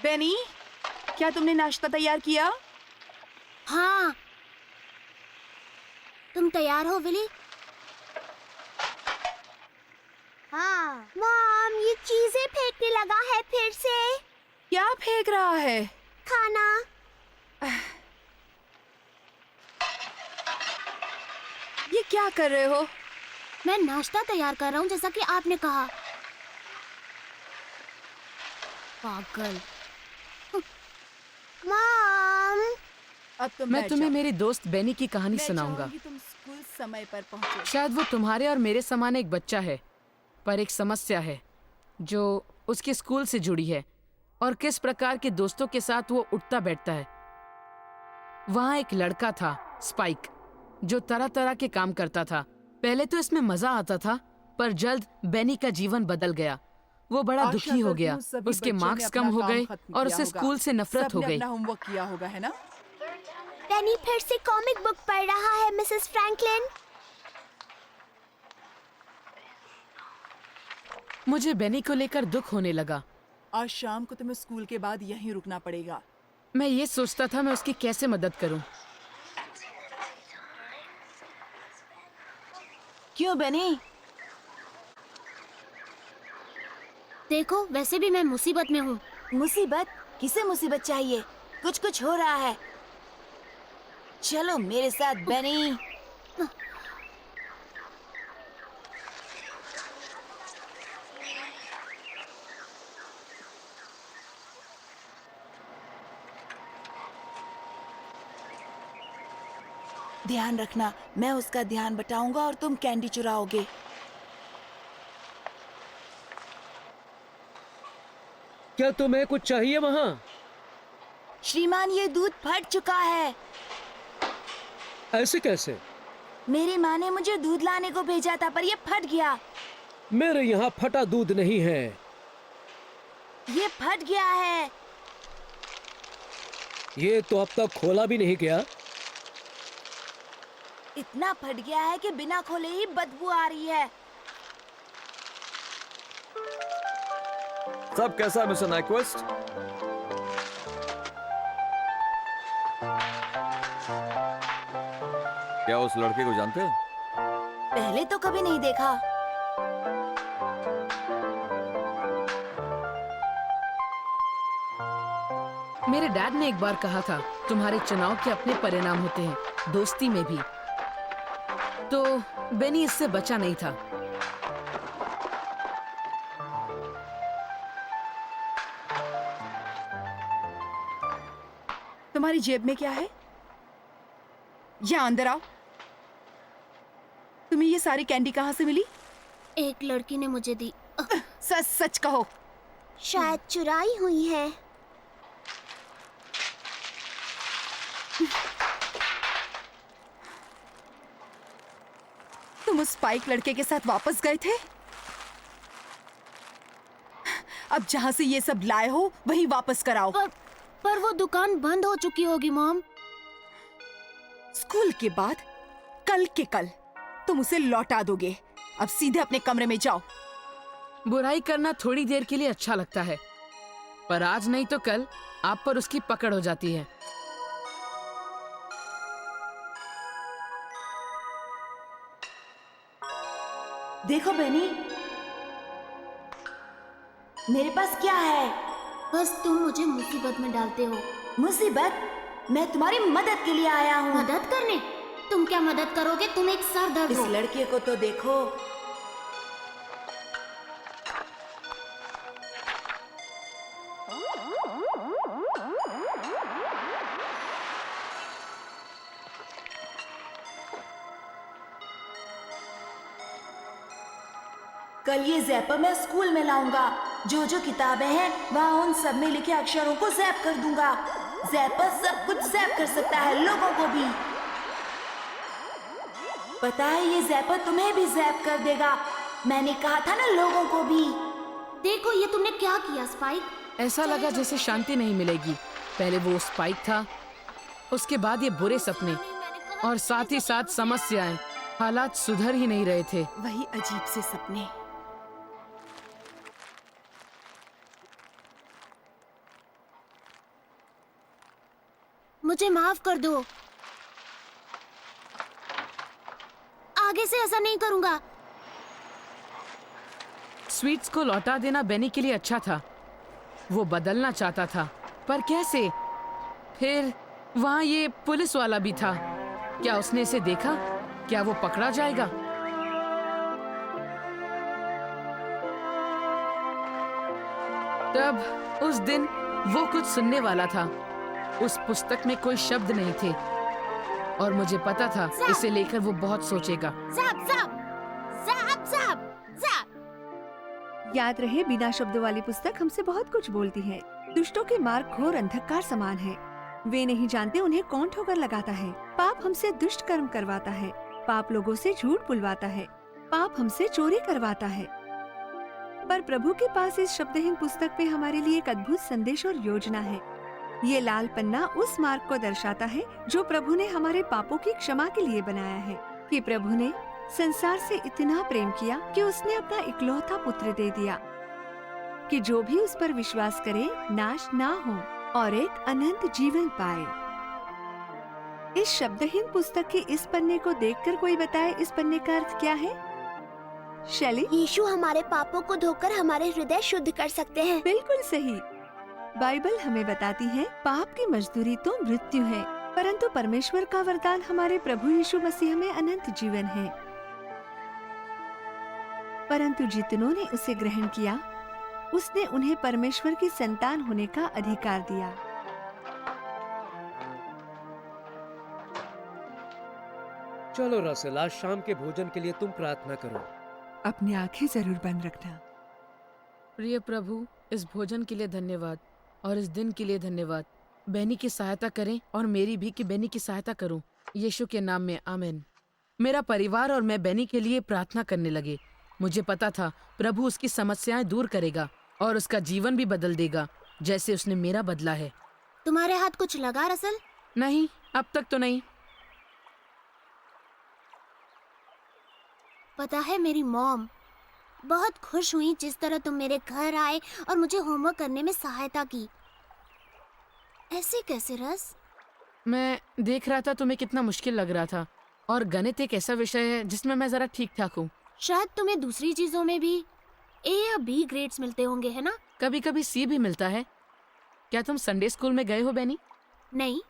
बेनी, क्या तुमने नाश्ता तैयार किया? हाँ। तुम तैयार हो विली? हाँ। मॉम, ये चीजें फेंकने लगा है फिर से। क्या फेंक रहा है? खाना। ये क्या कर रहे हो? मैं नाश्ता तैयार कर रहा हूँ जैसा कि आपने कहा। पागल। मॉम, अब तुम मैं बैठ तुम्हें जाओ। मेरी दोस्त बेनी की कहानी मैं सुनाऊंगा। चाहूंगी तुम स्कूल समय पर पहुंचो। शायद वो तुम्हारे और मेरे समान एक बच्चा है, पर एक समस्या है जो उसके स्कूल से जुड़ी है और किस प्रकार के दोस्तों के साथ वो उठता बैठता है। वहाँ एक लड़का था, स्पाइक, जो तरह तरह के काम करता था। पहले तो इसमें मजा आता था, पर जल्द बेनी का जीवन बदल गया। वो बड़ा आशा दुखी हो करती गया, हूँ सभी उसके बच्चों ने मार्क्स अपना कम हो काम गए खत्म और किया उसे होगा। स्कूल से नफरत हो सबने गई। अपना होमवर्क किया होगा, है ना? बेनी फिर से कॉमिक बुक पढ़ रहा है, मिसेस फ्रैंकलिन। मुझे बेनी को लेकर दुख होने लगा। आज शाम को तुम्हें स्कूल के बाद यहीं रुकना पड़ेगा। मैं ये सोचता था मैं उसकी कैसे मदद करूं। क्यों बेनी? देखो, वैसे भी मैं मुसीबत में हूँ। मुसीबत? किसे मुसीबत चाहिए? कुछ कुछ हो रहा है। चलो मेरे साथ बेनी। ध्यान रखना, मैं उसका ध्यान बटाऊंगा और तुम कैंडी चुराओगे। क्या तुम्हें कुछ चाहिए वहाँ? श्रीमान, ये दूध फट चुका है। ऐसे कैसे? मेरी माँ ने मुझे दूध लाने को भेजा था, पर ये फट गया। मेरे यहाँ फटा दूध नहीं है। ये फट गया है। ये तो अब तक खोला भी नहीं गया। इतना फट गया है कि बिना खोले ही बदबू आ रही है। सब कैसा है मिस्टर नाइक्वेस्ट? क्या उस लड़के को जानते हो? पहले तो कभी नहीं देखा। मेरे डैड ने एक बार कहा था, तुम्हारे चुनाव के अपने परिणाम होते हैं, दोस्ती में भी। तो बेनी इससे बचा नहीं था। तुम्हारी जेब में क्या है? यहाँ अंदर आओ। तुम्हें ये सारी कैंडी कहाँ से मिली? एक लड़की ने मुझे दी। सच सच कहो। शायद चुराई हुई है। तुम उस स्पाइक लड़के के साथ वापस गए थे? अब जहाँ से ये सब लाए हो वहीं वापस कराओ। पर वो दुकान बंद हो चुकी होगी मॉम। स्कूल के बाद कल के कल तुम उसे लौटा दोगे। अब सीधे अपने कमरे में जाओ। बुराई करना थोड़ी देर के लिए अच्छा लगता है, पर आज नहीं तो कल आप पर उसकी पकड़ हो जाती है। देखो बेनी, मेरे पास क्या है? बस तुम मुझे मुसीबत में डालते हो। मुसीबत? मैं तुम्हारी मदद के लिए आया हूँ। मदद करने? तुम क्या मदद करोगे? तुम एक सरदर्द इस हो। लड़के को तो देखो। कल ये ज़ैपर मैं स्कूल में लाऊंगा। जो जो किताबें हैं वहाँ उन सब में लिखे अक्षरों को ज़ैप कर दूंगा। ज़ैपर सब कुछ ज़ैप कर सकता है, लोगों को भी। पता है, ये ज़ैपर तुम्हें भी ज़ैप कर देगा। मैंने कहा था ना, लोगों को भी। देखो ये तुमने क्या किया स्पाइक। ऐसा लगा जैसे शांति नहीं मिलेगी। पहले वो स्पाइक था, उसके बाद ये बुरे सपने और साथ ही साथ समस्याएं। हालात सुधर ही नहीं रहे थे। वही अजीब से सपने। मुझे माफ कर दो। आगे से ऐसा नहीं करूंगा। स्वीट्स को लौटा देना बेनी के लिए अच्छा था। वो बदलना चाहता था, पर कैसे? फिर वहाँ ये पुलिस वाला भी था। क्या उसने इसे देखा? क्या वो पकड़ा जाएगा? तब उस दिन वो कुछ सुनने वाला था। उस पुस्तक में कोई शब्द नहीं थे और मुझे पता था इसे लेकर वो बहुत सोचेगा। ज़ाप ज़ाप ज़ाप ज़ाप ज़ाप। याद रहे, बिना शब्दों वाली पुस्तक हमसे बहुत कुछ बोलती है। दुष्टों के मार्ग घोर अंधकार समान है। वे नहीं जानते उन्हें कौन ठोकर लगाता है। पाप हमसे दुष्ट कर्म करवाता है। पाप लोगों से झूठ बुलवाता है। पाप हमसे चोरी करवाता है। पर प्रभु के पास इस शब्दहीन पुस्तक में हमारे लिए एक अद्भुत संदेश और योजना है। ये लाल पन्ना उस मार्ग को दर्शाता है जो प्रभु ने हमारे पापों की क्षमा के लिए बनाया है। कि प्रभु ने संसार से इतना प्रेम किया कि उसने अपना इकलौता पुत्र दे दिया, कि जो भी उस पर विश्वास करे नाश ना हो और एक अनंत जीवन पाए। इस शब्दहीन पुस्तक के इस पन्ने को देखकर कोई बताए इस पन्ने का अर्थ क्या है? शैली? यीशु हमारे पापों को धोकर हमारे हृदय शुद्ध कर सकते हैं। बिल्कुल सही। बाइबल हमें बताती है पाप की मजदूरी तो मृत्यु है, परंतु परमेश्वर का वरदान हमारे प्रभु यीशु मसीह में अनंत जीवन है। परंतु जितनों ने उसे ग्रहण किया, उसने उन्हें परमेश्वर की संतान होने का अधिकार दिया। चलो रसेल, आज शाम के भोजन के लिए तुम प्रार्थना करो। अपनी आंखें जरूर बंद रखना। प्रिय प्रभु, इस भोजन के लिए धन्यवाद और इस दिन के लिए धन्यवाद। बेनी की सहायता करें और मेरी भी कि बेनी की सहायता करूं। यीशु के नाम में आमीन। मेरा परिवार और मैं बेनी के लिए प्रार्थना करने लगे। मुझे पता था प्रभु उसकी समस्याएं दूर करेगा और उसका जीवन भी बदल देगा, जैसे उसने मेरा बदला है। तुम्हारे हाथ कुछ लगा रसल? नहीं, अब तक तो नहीं। पता है, मेरी मॉम बहुत खुश हुई जिस तरह तुम मेरे घर आए और मुझे होमवर्क करने में सहायता की। ऐसे कैसे रस? मैं देख रहा था तुम्हें कितना मुश्किल लग रहा था, और गणित एक ऐसा विषय है जिसमें मैं जरा ठीक ठाक हूँ। शायद तुम्हें दूसरी चीजों में भी ए या बी ग्रेड्स मिलते होंगे, है ना? कभी कभी सी भी मिलता है। क्या तुम संडे स्कूल में गए हो बेनी? नहीं।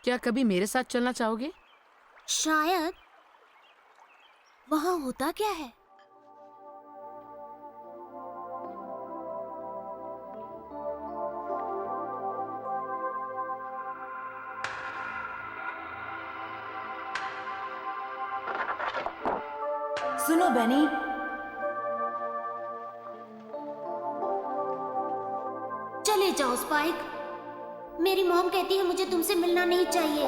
क्या कभी मेरे साथ चलना चाहोगे? शायद। वहाँ होता क्या है? सुनो बेनी, चले जाओ स्पाइक। मेरी मॉम कहती है मुझे तुमसे मिलना नहीं चाहिए।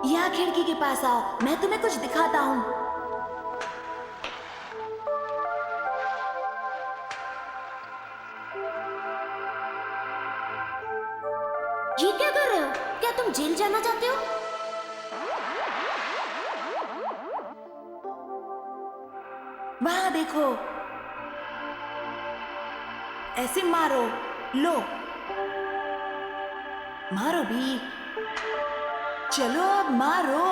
यहाँ खिड़की के पास आओ, मैं तुम्हें कुछ दिखाता हूँ। ये क्या कर रहे हो? क्या तुम जेल जाना चाहते हो? वहाँ देखो, ऐसे मारो। लो, मारो भी। चलो अब मारो।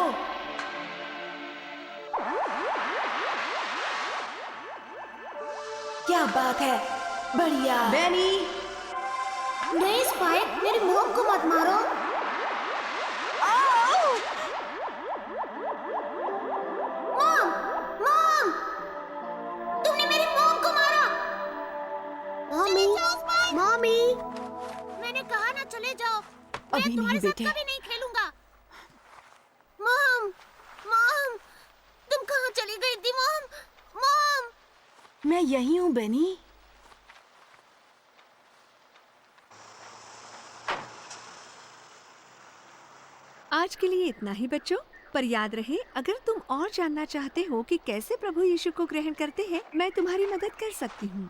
क्या बात है, बढ़िया। बेनी, नहीं स्पाइक, मेरी मॉम को मत मारो। मॉम, मॉम, तुमने मेरी मॉम को मारा। मम्मी, मम्मी, मैंने कहा ना चले जाओ। मैं अभी तुम्हारे नहीं साथ बेटे। कभी नहीं खेलूंगा। मॉम, मॉम, तुम कहाँ चली गई थी मॉम? मॉम, मैं यही हूँ बेनी। आज के लिए इतना ही बच्चों, पर याद रहे, अगर तुम और जानना चाहते हो कि कैसे प्रभु यीशु को ग्रहण करते हैं, मैं तुम्हारी मदद कर सकती हूँ।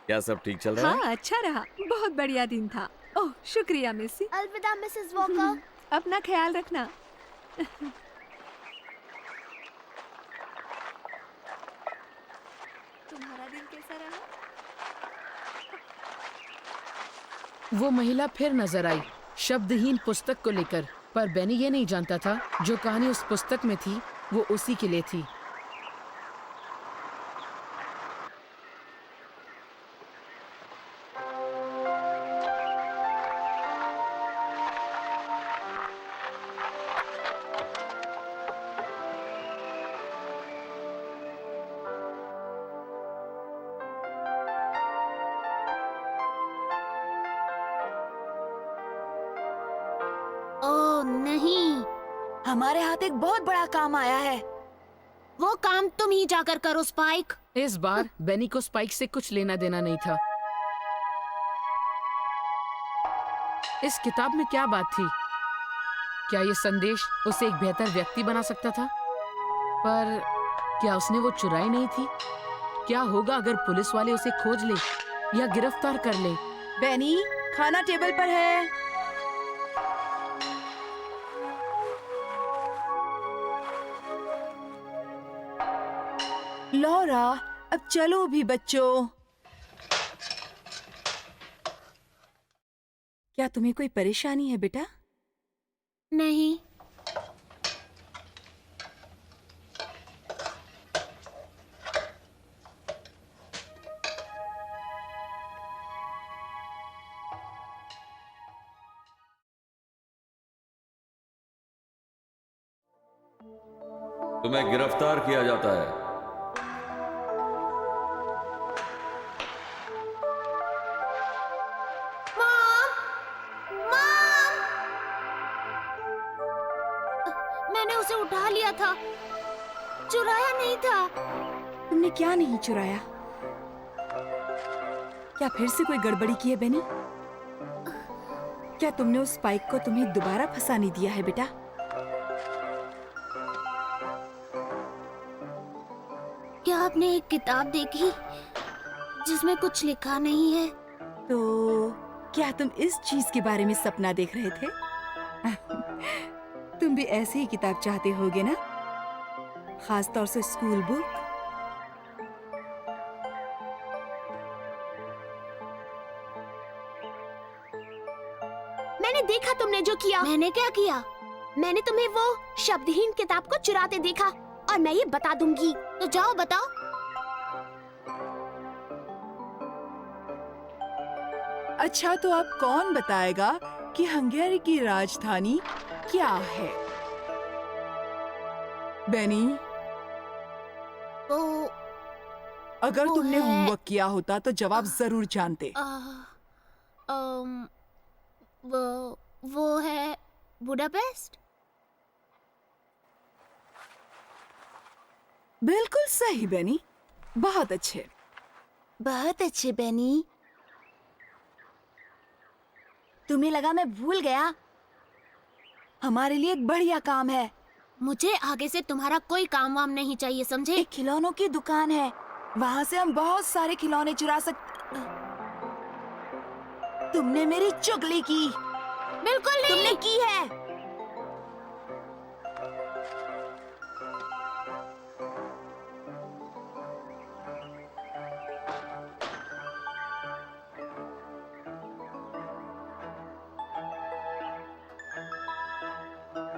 क्या सब ठीक चल रहा है? हाँ, अच्छा रहा। बहुत बढ़िया दिन था। ओह, शुक्रिया मिसी। अलविदा मिसेस वॉकर। अपना ख्याल रखना। तुम्हारा दिन कैसा रहा? वो महिला फिर नजर आई, शब्दहीन पुस्तक को लेकर। पर बेनी ये नहीं जानता था जो कहानी उस पुस्तक में थी वो उसी के लिए थी। ओह नहीं, हमारे हाथ एक बहुत बड़ा काम आया है। वो काम तुम ही जाकर करो स्पाइक। इस बार बेनी को स्पाइक से कुछ लेना देना नहीं था। इस किताब में क्या बात थी? क्या ये संदेश उसे एक बेहतर व्यक्ति बना सकता था? पर क्या उसने वो चुराई नहीं थी? क्या होगा अगर पुलिस वाले उसे खोज ले या गिरफ्तार कर ले? बेनी, खाना टेबल पर है। लॉरा, अब चलो भी बच्चों। क्या तुम्हें कोई परेशानी है बेटा? नहीं, तुम्हें गिरफ्तार किया जाता है। मैंने उसे उठा लिया था, चुराया नहीं था। तुमने क्या नहीं चुराया? क्या फिर से कोई गड़बड़ी की है बेनी? क्या तुमने उस स्पाइक को तुम्हें दोबारा फंसाने दिया है बेटा? क्या आपने एक किताब देखी जिसमें कुछ लिखा नहीं है? तो क्या तुम इस चीज के बारे में सपना देख रहे थे? तुम भी ऐसे ही किताब चाहते होगे ना, खास तौर से स्कूल बुक। मैंने देखा तुमने जो किया। मैंने क्या किया? मैंने तुम्हें वो शब्दहीन किताब को चुराते देखा और मैं ये बता दूंगी। तो जाओ बताओ। अच्छा, तो अब कौन बताएगा कि हंगेरी की राजधानी क्या है? बेनी, वो अगर वो तुमने है- होमवर्क किया होता तो जवाब जरूर जानते। वो है बुडापेस्ट। बिल्कुल सही बेनी, बहुत अच्छे। बहुत अच्छे बेनी। तुम्हें लगा मैं भूल गया? हमारे लिए एक बढ़िया काम है। मुझे आगे से तुम्हारा कोई काम वाम नहीं चाहिए, समझे? एक खिलौनों की दुकान है, वहाँ से हम बहुत सारे खिलौने चुरा सकते। तुमने मेरी चुगली की। बिल्कुल नहीं। तुमने की है।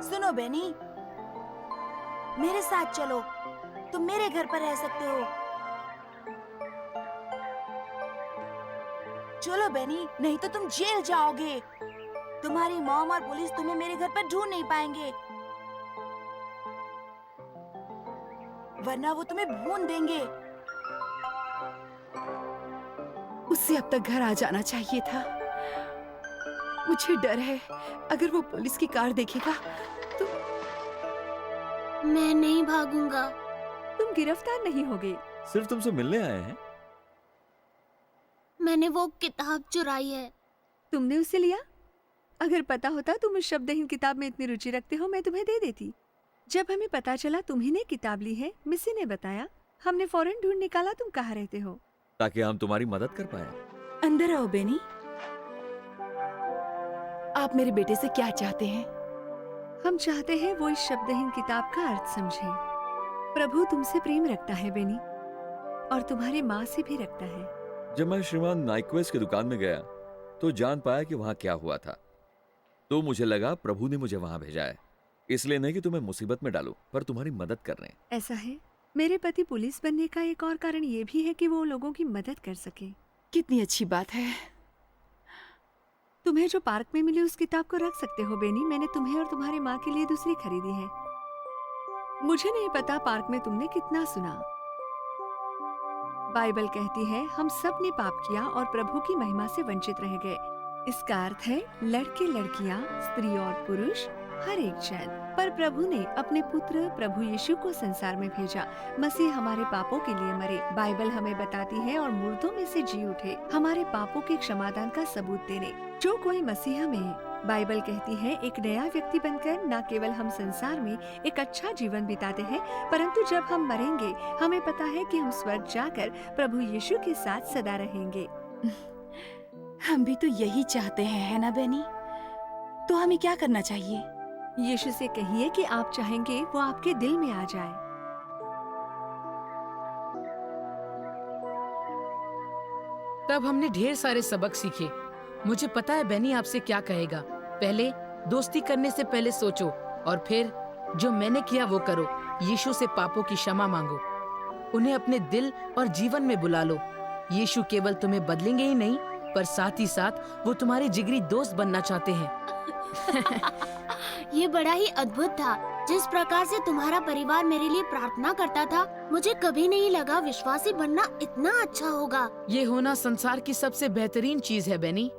सुनो बेनी, मेरे साथ चलो। तुम मेरे घर पर रह सकते हो। चलो बेनी, नहीं तो तुम जेल जाओगे। तुम्हारी मॉम और पुलिस तुम्हें मेरे घर पर ढूंढ नहीं पाएंगे, वरना वो तुम्हें भून देंगे। उससे अब तक घर आ जाना चाहिए था। मुझे डर है अगर वो पुलिस की कार देखेगा तो। मैं नहीं भागूंगा। तुम गिरफ्तार नहीं होगे। सिर्फ तुमसे मिलने आए हैं। मैंने वो किताब चुराई है। तुमने उसे लिया? अगर पता होता तुम उस शब्दहीन किताब में इतनी रुचि रखते हो, मैं तुम्हें दे देती। जब हमें पता चला तुम्ही ने किताब ली है, मिसी ने बताया, हमने फौरन ढूंढ निकाला तुम कहाँ रहते हो। ताकि हम तुम्हारी मदद कर पाए। अंदर आओ बेनी। आप मेरे बेटे से क्या चाहते हैं? हम चाहते हैं वो इस शब्दहीन किताब का अर्थ समझे। प्रभु तुमसे प्रेम रखता है बेनी, और तुम्हारी माँ से भी रखता है। जब मैं श्रीमान नाइक्वेस्ट की दुकान में गया तो जान पाया कि वहां क्या हुआ था। तो मुझे लगा प्रभु ने मुझे वहां भेजा है, इसलिए नहीं कि तुम्हें मुसीबत में डालूं, पर तुम्हारी मदद करने। ऐसा है, मेरे पति पुलिस बनने का एक और कारण ये भी है कि वो लोगों की मदद कर सके। कितनी अच्छी बात है। तुम्हें जो पार्क में मिली उस किताब को रख सकते हो बेनी, मैंने तुम्हें और तुम्हारी माँ के लिए दूसरी खरीदी है। मुझे नहीं पता पार्क में तुमने कितना सुना। बाइबल कहती है हम सब ने पाप किया और प्रभु की महिमा से वंचित रह गए। इसका अर्थ है लड़के लड़कियां, स्त्री और पुरुष, हर एक जन। पर प्रभु ने अपने पुत्र प्रभु यीशु को संसार में भेजा। मसीह हमारे पापों के लिए मरे, बाइबल हमें बताती है, और मुर्दों में से जी उठे हमारे पापों के क्षमादान का सबूत देने। जो कोई मसीह में है, बाइबल कहती है, एक नया व्यक्ति बनकर न केवल हम संसार में एक अच्छा जीवन बिताते हैं, परंतु जब हम मरेंगे हमें पता है कि हम स्वर्ग जाकर प्रभु यीशु के साथ सदा रहेंगे। हम भी तो यही चाहते हैं, है ना बेनी? तो हमें क्या करना चाहिए? यीशु से कहिए कि आप चाहेंगे वो आपके दिल में आ जाए। तब हमने ढेर सारे सबक सीखे। मुझे पता है बेनी आपसे क्या कहेगा। पहले दोस्ती करने से पहले सोचो, और फिर जो मैंने किया वो करो। यीशु से पापों की क्षमा मांगो, उन्हें अपने दिल और जीवन में बुला लो। यीशु केवल तुम्हें बदलेंगे ही नहीं, पर साथ ही साथ वो तुम्हारे जिगरी दोस्त बनना चाहते हैं। ये बड़ा ही अद्भुत था। जिस प्रकार से तुम्हारा परिवार मेरे लिए प्रार्थना करता था, मुझे कभी नहीं लगा विश्वासी बनना इतना अच्छा होगा। ये होना संसार की सबसे बेहतरीन चीज है बेनी।